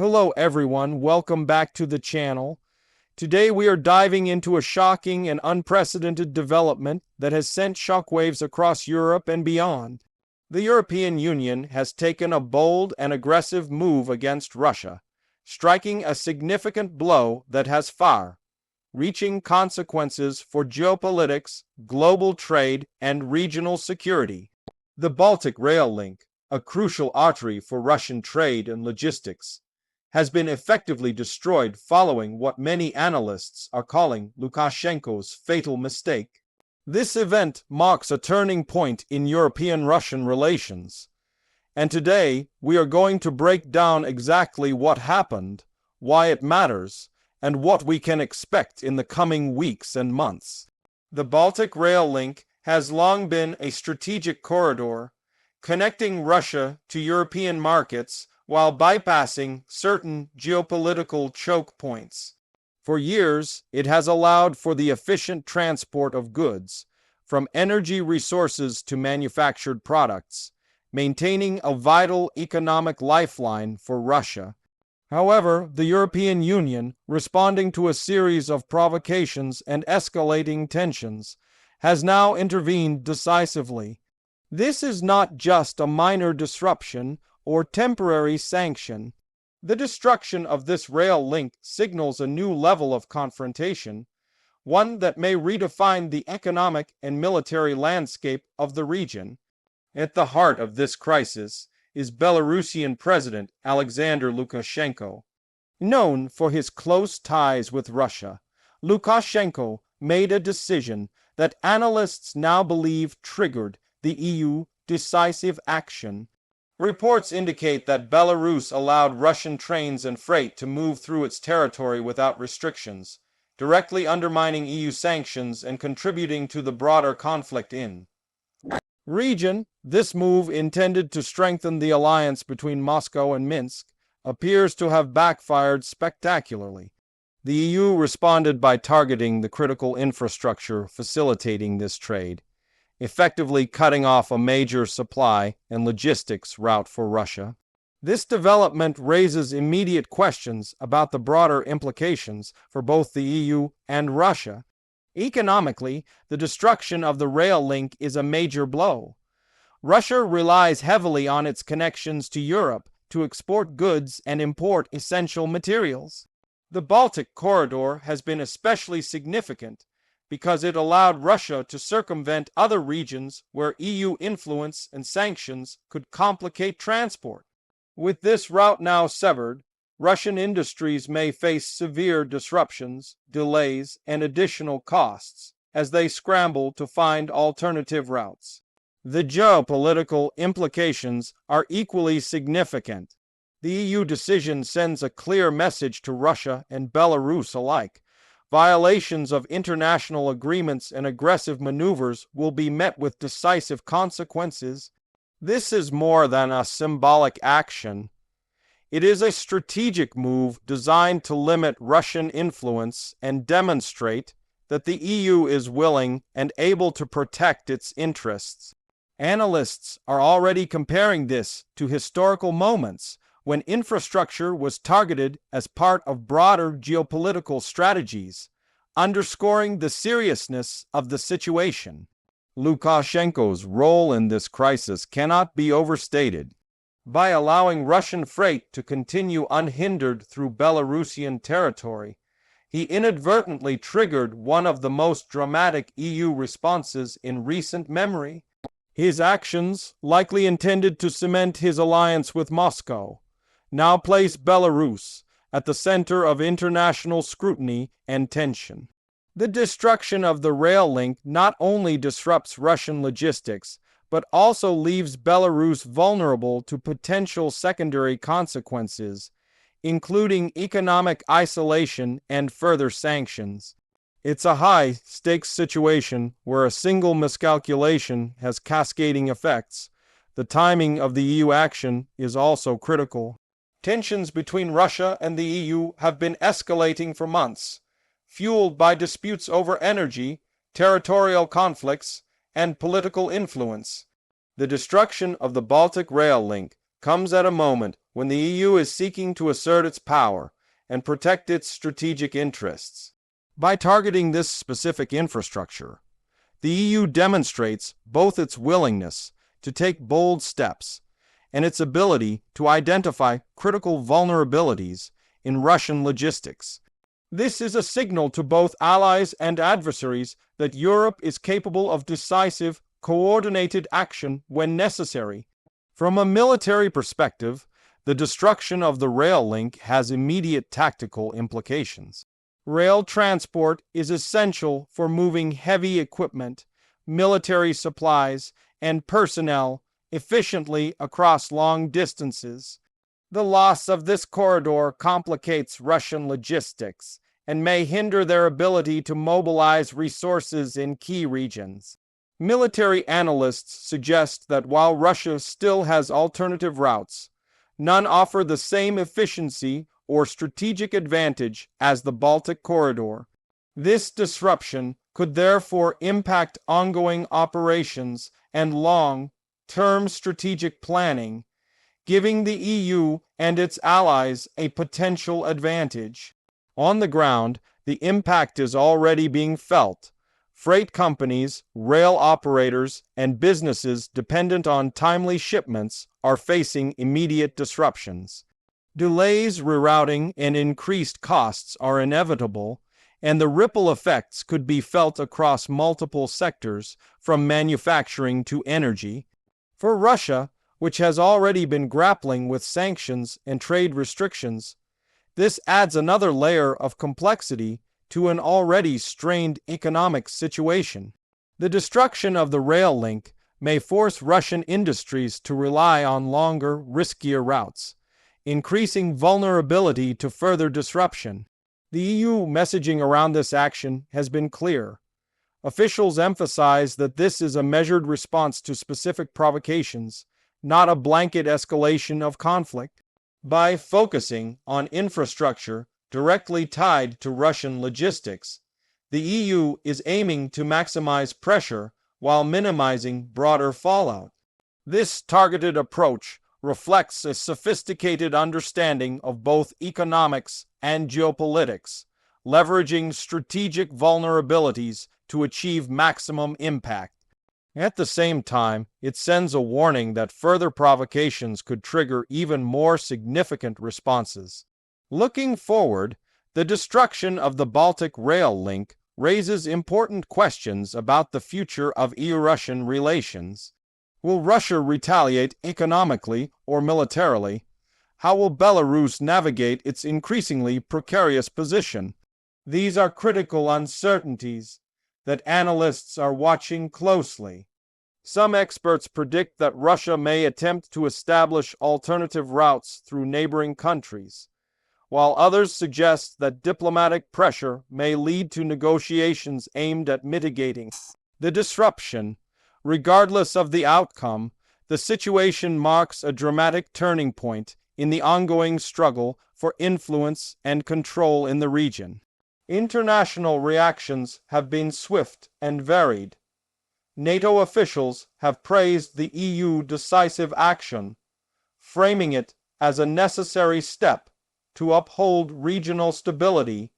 Hello everyone, welcome back to the channel. Today we are diving into a shocking and unprecedented development that has sent shockwaves across Europe and beyond. The European Union has taken a bold and aggressive move against Russia, striking a significant blow that has far-reaching consequences for geopolitics, global trade, and regional security. The Baltic rail link, a crucial artery for Russian trade and logistics, has been effectively destroyed following what many analysts are calling Lukashenko's fatal mistake. This event marks a turning point in European-Russian relations, and today we are going to break down exactly what happened, why it matters, and what we can expect in the coming weeks and months. The Baltic rail link has long been a strategic corridor connecting Russia to European markets while bypassing certain geopolitical choke points. For years, it has allowed for the efficient transport of goods, from energy resources to manufactured products, maintaining a vital economic lifeline for Russia. However, the European Union, responding to a series of provocations and escalating tensions, has now intervened decisively. This is not just a minor disruption or temporary sanction. The destruction of this rail link signals a new level of confrontation, one that may redefine the economic and military landscape of the region. At the heart of this crisis is Belarusian President Alexander Lukashenko. Known for his close ties with Russia, Lukashenko made a decision that analysts now believe triggered the EU decisive action. Reports indicate that Belarus allowed Russian trains and freight to move through its territory without restrictions, directly undermining EU sanctions and contributing to the broader conflict in the region. This move, intended to strengthen the alliance between Moscow and Minsk, appears to have backfired spectacularly. The EU responded by targeting the critical infrastructure facilitating this trade, effectively cutting off a major supply and logistics route for Russia. This development raises immediate questions about the broader implications for both the EU and Russia. Economically, the destruction of the rail link is a major blow. Russia relies heavily on its connections to Europe to export goods and import essential materials. The Baltic corridor has been especially significant because it allowed Russia to circumvent other regions where EU influence and sanctions could complicate transport. With this route now severed, Russian industries may face severe disruptions, delays, and additional costs as they scramble to find alternative routes. The geopolitical implications are equally significant. The EU decision sends a clear message to Russia and Belarus alike. Violations of international agreements and aggressive maneuvers will be met with decisive consequences. This is more than a symbolic action. It is a strategic move designed to limit Russian influence and demonstrate that the EU is willing and able to protect its interests. Analysts are already comparing this to historical moments when infrastructure was targeted as part of broader geopolitical strategies, underscoring the seriousness of the situation. Lukashenko's role in this crisis cannot be overstated. By allowing Russian freight to continue unhindered through Belarusian territory, he inadvertently triggered one of the most dramatic EU responses in recent memory. His actions, likely intended to cement his alliance with Moscow, now place Belarus at the center of international scrutiny and tension. The destruction of the rail link not only disrupts Russian logistics, but also leaves Belarus vulnerable to potential secondary consequences, including economic isolation and further sanctions. It's a high-stakes situation where a single miscalculation has cascading effects. The timing of the EU action is also critical. Tensions between Russia and the EU have been escalating for months, fueled by disputes over energy, territorial conflicts, and political influence. The destruction of the Baltic rail link comes at a moment when the EU is seeking to assert its power and protect its strategic interests. By targeting this specific infrastructure, the EU demonstrates both its willingness to take bold steps and its ability to identify critical vulnerabilities in Russian logistics. This is a signal to both allies and adversaries that Europe is capable of decisive, coordinated action when necessary. From a military perspective, the destruction of the rail link has immediate tactical implications. Rail transport is essential for moving heavy equipment, military supplies, and personnel efficiently across long distances. The loss of this corridor complicates Russian logistics and may hinder their ability to mobilize resources in key regions. Military analysts suggest that while Russia still has alternative routes, none offer the same efficiency or strategic advantage as the Baltic corridor. This disruption could therefore impact ongoing operations and long-term strategic planning, giving the EU and its allies a potential advantage. On the ground, the impact is already being felt. Freight companies, rail operators, and businesses dependent on timely shipments are facing immediate disruptions. Delays, rerouting, and increased costs are inevitable, and the ripple effects could be felt across multiple sectors, from manufacturing to energy. For Russia, which has already been grappling with sanctions and trade restrictions, this adds another layer of complexity to an already strained economic situation. The destruction of the rail link may force Russian industries to rely on longer, riskier routes, increasing vulnerability to further disruption. The EU messaging around this action has been clear. Officials emphasize that this is a measured response to specific provocations, not a blanket escalation of conflict. By focusing on infrastructure directly tied to Russian logistics, the EU is aiming to maximize pressure while minimizing broader fallout. This targeted approach reflects a sophisticated understanding of both economics and geopolitics, leveraging strategic vulnerabilities to achieve maximum impact. At the same time, it sends a warning that further provocations could trigger even more significant responses. Looking forward, the destruction of the Baltic rail link raises important questions about the future of EU-Russian relations. Will Russia retaliate economically or militarily? How will Belarus navigate its increasingly precarious position? These are critical uncertainties that analysts are watching closely. Some experts predict that Russia may attempt to establish alternative routes through neighboring countries, while others suggest that diplomatic pressure may lead to negotiations aimed at mitigating the disruption. Regardless of the outcome, the situation marks a dramatic turning point in the ongoing struggle for influence and control in the region. International reactions have been swift and varied. NATO officials have praised the EU decisive action, framing it as a necessary step to uphold regional stability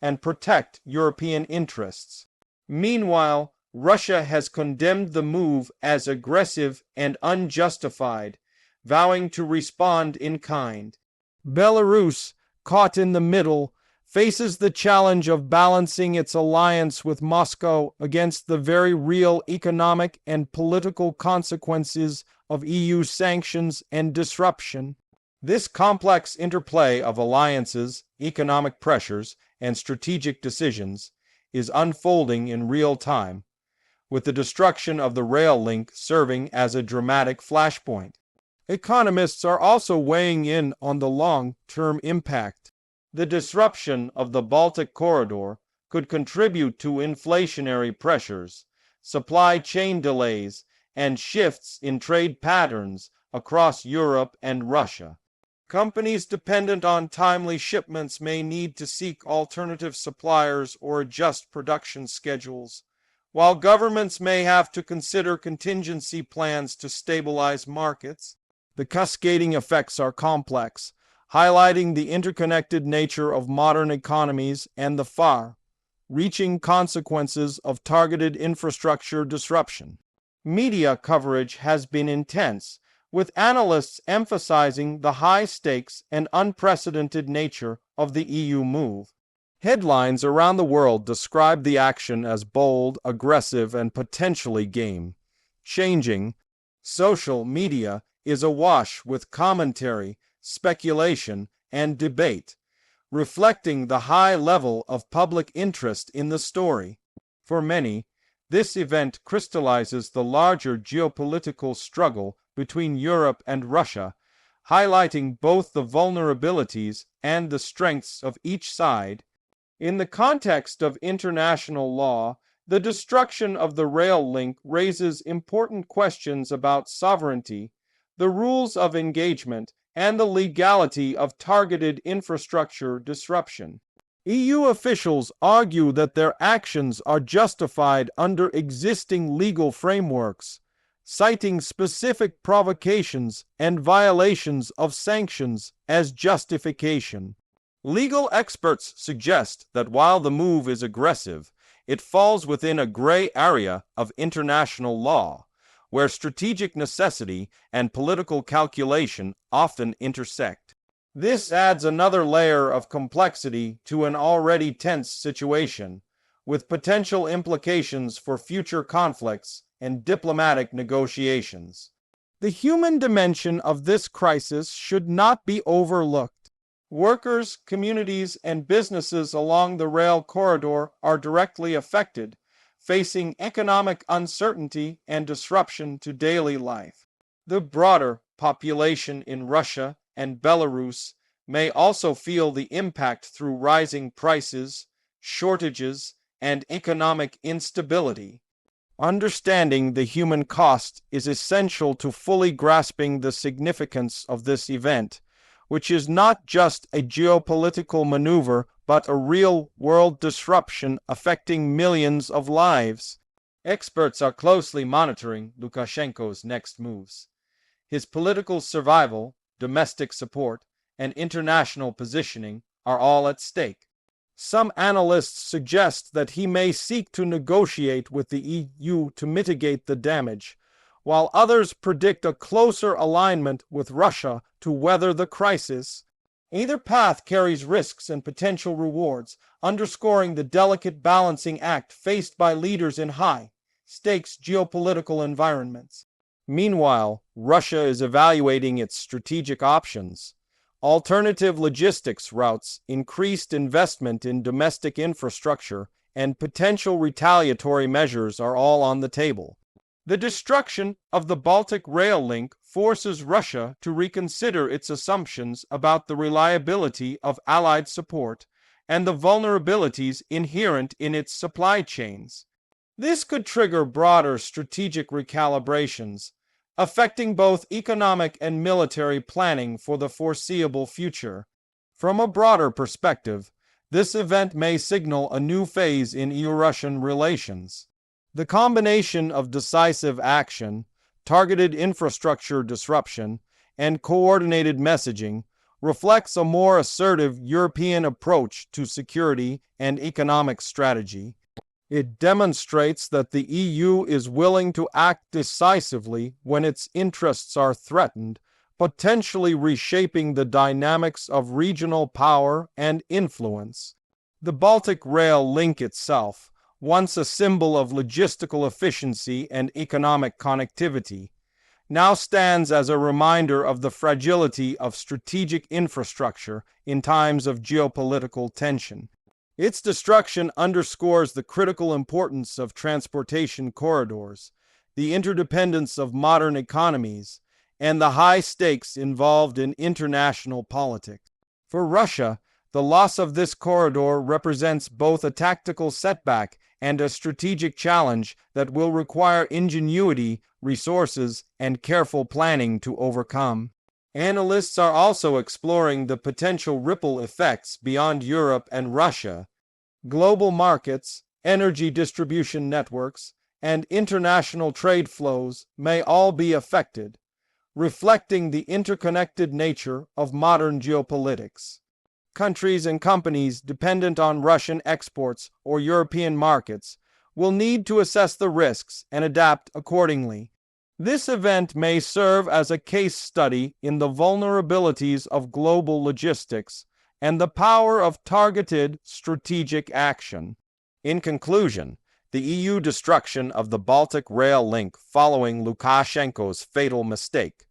and protect European interests. Meanwhile, Russia has condemned the move as aggressive and unjustified, vowing to respond in kind. Belarus, caught in the middle, faces the challenge of balancing its alliance with Moscow against the very real economic and political consequences of EU sanctions and disruption. This complex interplay of alliances, economic pressures, and strategic decisions is unfolding in real time, with the destruction of the rail link serving as a dramatic flashpoint. Economists are also weighing in on the long-term impact. The disruption of the Baltic corridor could contribute to inflationary pressures, supply chain delays, and shifts in trade patterns across Europe and Russia. Companies dependent on timely shipments may need to seek alternative suppliers or adjust production schedules, while governments may have to consider contingency plans to stabilize markets. The cascading effects are complex, highlighting the interconnected nature of modern economies and the far-reaching consequences of targeted infrastructure disruption. Media coverage has been intense, with analysts emphasizing the high stakes and unprecedented nature of the EU move. Headlines around the world describe the action as bold, aggressive, and potentially game-changing. Social media is awash with commentary, speculation, and debate, reflecting the high level of public interest in the story. For many, this event crystallizes the larger geopolitical struggle between Europe and Russia, highlighting both the vulnerabilities and the strengths of each side. In the context of international law, the destruction of the rail link raises important questions about sovereignty, the rules of engagement, and the legality of targeted infrastructure disruption. EU officials argue that their actions are justified under existing legal frameworks, citing specific provocations and violations of sanctions as justification. Legal experts suggest that while the move is aggressive, it falls within a gray area of international law, where strategic necessity and political calculation often intersect. This adds another layer of complexity to an already tense situation, with potential implications for future conflicts and diplomatic negotiations. The human dimension of this crisis should not be overlooked. Workers, communities, and businesses along the rail corridor are directly affected, facing economic uncertainty and disruption to daily life. The broader population in Russia and Belarus may also feel the impact through rising prices, shortages, and economic instability. Understanding the human cost is essential to fully grasping the significance of this event, which is not just a geopolitical maneuver but a real-world disruption affecting millions of lives. Experts are closely monitoring Lukashenko's next moves. His political survival, domestic support, and international positioning are all at stake. Some analysts suggest that he may seek to negotiate with the EU to mitigate the damage, while others predict a closer alignment with Russia to weather the crisis. Either path carries risks and potential rewards, underscoring the delicate balancing act faced by leaders in high-stakes geopolitical environments. Meanwhile, Russia is evaluating its strategic options. Alternative logistics routes, increased investment in domestic infrastructure, and potential retaliatory measures are all on the table. The destruction of the Baltic rail link forces Russia to reconsider its assumptions about the reliability of Allied support and the vulnerabilities inherent in its supply chains. This could trigger broader strategic recalibrations, affecting both economic and military planning for the foreseeable future. From a broader perspective, this event may signal a new phase in EU-Russian relations. The combination of decisive action, targeted infrastructure disruption, and coordinated messaging reflects a more assertive European approach to security and economic strategy. It demonstrates that the EU is willing to act decisively when its interests are threatened, potentially reshaping the dynamics of regional power and influence. The Baltic rail link itself, once a symbol of logistical efficiency and economic connectivity, now stands as a reminder of the fragility of strategic infrastructure in times of geopolitical tension. Its destruction underscores the critical importance of transportation corridors, the interdependence of modern economies, and the high stakes involved in international politics. For Russia, the loss of this corridor represents both a tactical setback and a strategic challenge that will require ingenuity, resources, and careful planning to overcome. Analysts are also exploring the potential ripple effects beyond Europe and Russia. Global markets, energy distribution networks, and international trade flows may all be affected. reflecting the interconnected nature of modern geopolitics. Countries and companies dependent on Russian exports or European markets will need to assess the risks and adapt accordingly. This event may serve as a case study in the vulnerabilities of global logistics and the power of targeted strategic action. In conclusion, the EU destruction of the Baltic rail link following Lukashenko's fatal mistake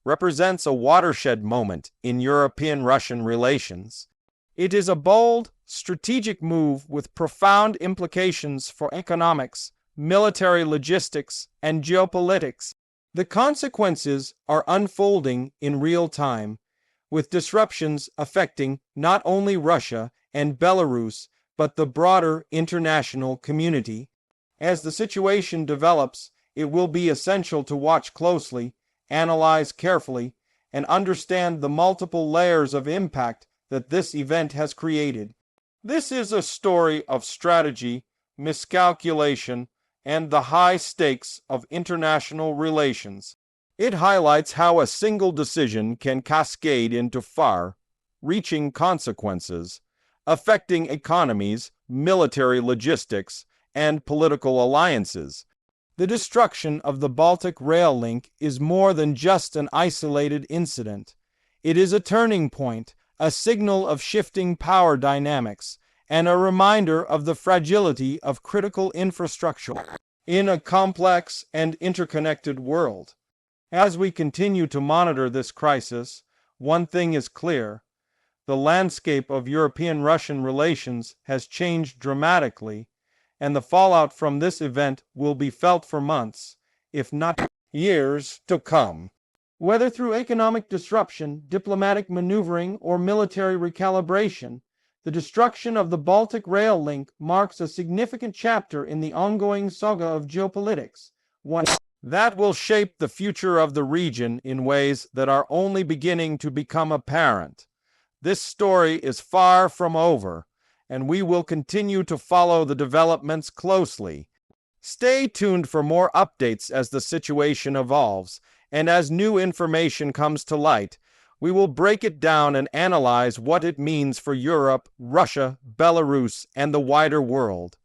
represents a watershed moment in European-Russian relations. It is a bold, strategic move with profound implications for economics, military logistics, and geopolitics. The consequences are unfolding in real time, with disruptions affecting not only Russia and Belarus, but the broader international community. As the situation develops, it will be essential to watch closely, analyze carefully, and understand the multiple layers of impact that this event has created. This is a story of strategy, miscalculation, and the high stakes of international relations. It highlights how a single decision can cascade into far-reaching consequences, affecting economies, military logistics, and political alliances. The destruction of the Baltic rail link is more than just an isolated incident. It is a turning point, a signal of shifting power dynamics, and a reminder of the fragility of critical infrastructure in a complex and interconnected world. As we continue to monitor this crisis, one thing is clear: the landscape of European-Russian relations has changed dramatically, and the fallout from this event will be felt for months, if not years, to come. Whether through economic disruption, diplomatic maneuvering, or military recalibration, the destruction of the Baltic rail link marks a significant chapter in the ongoing saga of geopolitics, one that will shape the future of the region in ways that are only beginning to become apparent. This story is far from over, and we will continue to follow the developments closely. Stay tuned for more updates as the situation evolves, and as new information comes to light, we will break it down and analyze what it means for Europe, Russia, Belarus, and the wider world.